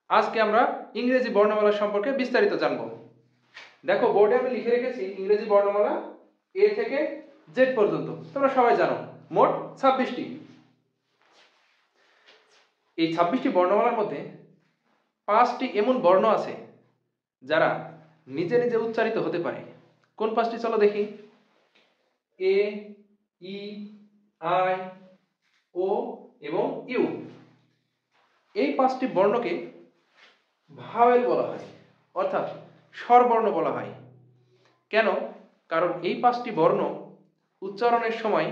আজকে আমরা ইংরেজি বর্ণমালা সম্পর্কে বিস্তারিত জানব। দেখো বোর্ডে আমি লিখে রেখেছি ইংরেজি বর্ণমালা এ থেকে জেড পর্যন্ত। তোমরা সবাই জানো মোট 26টি। এই 26টি বর্ণমালার মধ্যে 5টি এমন বর্ণ আছে যারা নিজে নিজে উচ্চারিত হতে পারে। কোন 5টি চলো দেখি। এ, ই, আই, ও এবং ইউ। এই 5টি বর্ণকে ভাওয়েল বলা হয়, অর্থাৎ স্বরবর্ণ বলা হয়। কেন? কারণ এই 5টি বর্ণ উচ্চারণের সময়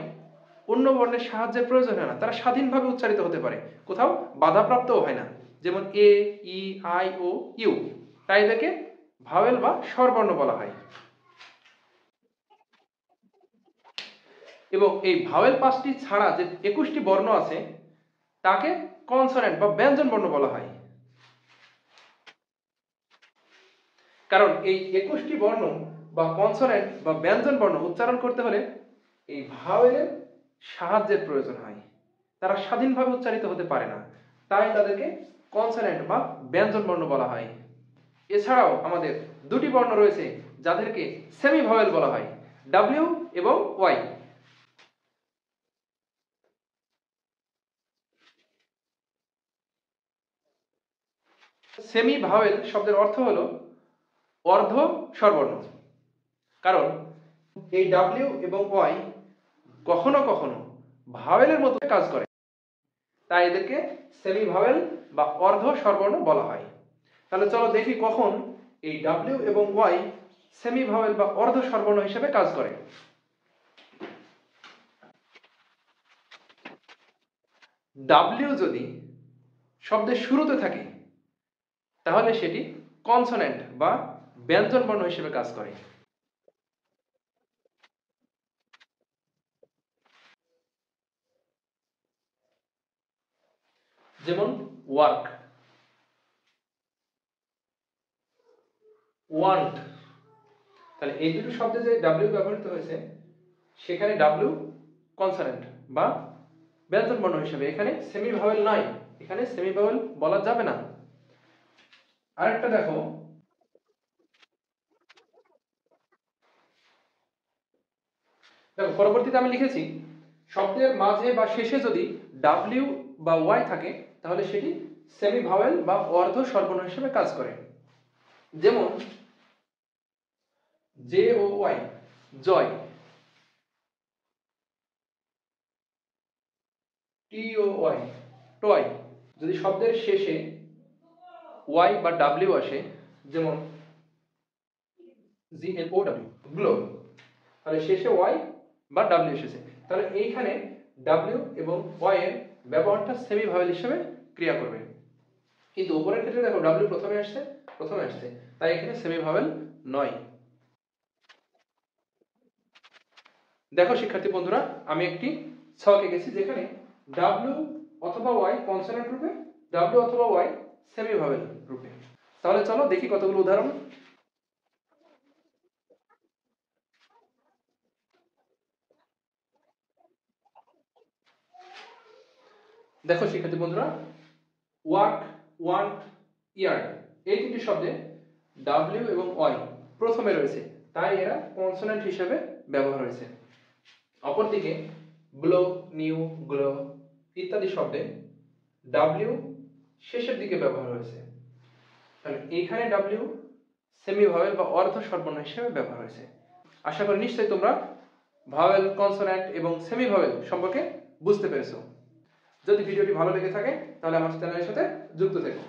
অন্য বর্ণের সাহায্যের প্রয়োজন হয় না, তারা স্বাধীনভাবে উচ্চারিত হতে পারে, কোথাও বাধাপ্রাপ্তও হয় না। যেমন এ, ই, আই, ও, ইউ, তাই এদেরকে ভাওয়েল বা স্বরবর্ণ বলা হয়। এবং এই ভাওয়েল 5টি ছাড়া যে 21টি বর্ণ আছে তাকে কনসোনেন্ট বা ব্যঞ্জন বর্ণ বলা হয়। কারণ এই 21টি বর্ণ বা কনসোনেন্ট বা ব্যঞ্জন বর্ণ উচ্চারণ করতে হলে এই ভাওয়েলের সাহায্যের প্রয়োজন হয়, তারা স্বাধীনভাবে উচ্চারিত হতে পারে না, তাই তাদেরকে কনসোনেন্ট বা ব্যঞ্জন বর্ণ বলা হয়। এছাড়াও আমাদের দুটি বর্ণ রয়েছে যাদেরকে সেমি ভাওয়েল বলা হয়, ডাব্লিউ এবং ওয়াই। সেমি ভাওয়েল শব্দের অর্থ হলো অর্ধ স্বরবর্ণ। কারণ এই ডাব্লিউ এবং ওয়াই কখনো কখনো ভাওয়েলের মতো কাজ করে, তাই এদেরকে সেমি ভাওয়েল বা অর্ধ স্বরবর্ণ বলা হয়। তাহলে চলো দেখি কখন এই ডাব্লিউ এবং ওয়াই সেমি ভাওয়েল বা অর্ধ স্বরবর্ণ হিসেবে কাজ করে। ডাব্লিউ যদি শব্দের শুরুতে থাকে তাহলে সেটি কনসোনেন্ট বা ব্যঞ্জন বর্ণ হিসেবে কাজ করে। যেমন ওয়ার্ক, ওয়ান্ট। তাহলে এই দুটো শব্দে যে ডাব্লিউ ব্যবহৃত হয়েছে সেখানে ডাব্লিউ কনসোনেন্ট বা ব্যঞ্জন বর্ণ হিসেবে, এখানে সেমি ভাওয়েল নাই, এখানে সেমি ভাওয়েল বলা যাবে না। আরেকটা দেখো, পরবর্তীতে আমি লিখেছি শব্দের মাঝে বা শেষে যদি ডাব্লিউ বা ওয়াই থাকে তাহলে সেটি সেমি ভাওয়েল বা অর্ধ স্বরবর্ণ হিসেবে কাজ করে। যেমন জে ও ওয়াই, জয়। টি ও ওয়াই, টয়। যদি শব্দের শেষে ওয়াই বা ডাব্লিউ আসে, যেমন জি এল ও ডাব্লিউ, গ্লো, তাহলে শেষে ওয়াই বা ডাব্লিউ এসেছে, তাহলে এইখানে ডাব্লিউ এবং ওয়াই এর ব্যবহারটা সেমি ভাওয়েল হিসেবে ক্রিয়া করবে। কিন্তু উপরের ক্ষেত্রে দেখো ডাব্লিউ প্রথমে আসছে, তাই এখানে সেমি ভাওয়েল নয়। দেখো শিক্ষার্থী বন্ধুরা, আমি একটি ছক এঁকেছি যেখানে ডাব্লিউ অথবা ওয়াই কনসোনেন্ট রূপে, ডাব্লিউ অথবা ওয়াই সেমি ভাওয়েল রূপে। তাহলে চলো দেখি কতগুলো উদাহরণ। দেখো শিক্ষার্থী বন্ধুরা, ওয়ার্ক, ওয়ান্ট, ইয়ার, এই তিনটি শব্দে ডাব্লিউ এবং ওয়াই প্রথমে রয়েছে, তাই এরা কনসোনেন্ট হিসেবে ব্যবহার হয়েছে। অপরদিকে ব্লো, নিউ, গ্লো ইত্যাদি শব্দে ডাব্লিউ শেষের দিকে ব্যবহার হয়েছে, তাহলে এইখানে ডাব্লিউ সেমি ভাওয়েল বা অর্ধ স্বরবর্ণ হিসেবে ব্যবহার হয়েছে। আশা করি নিশ্চয়ই তোমরা ভাওয়েল, কনসোন্যান্ট এবং সেমি ভাওয়েল সম্পর্কে বুঝতে পেরেছো। যদি ভিডিওটি ভালো লেগে থাকে তাহলে আমার চ্যানেলের সাথে যুক্ত থেকো।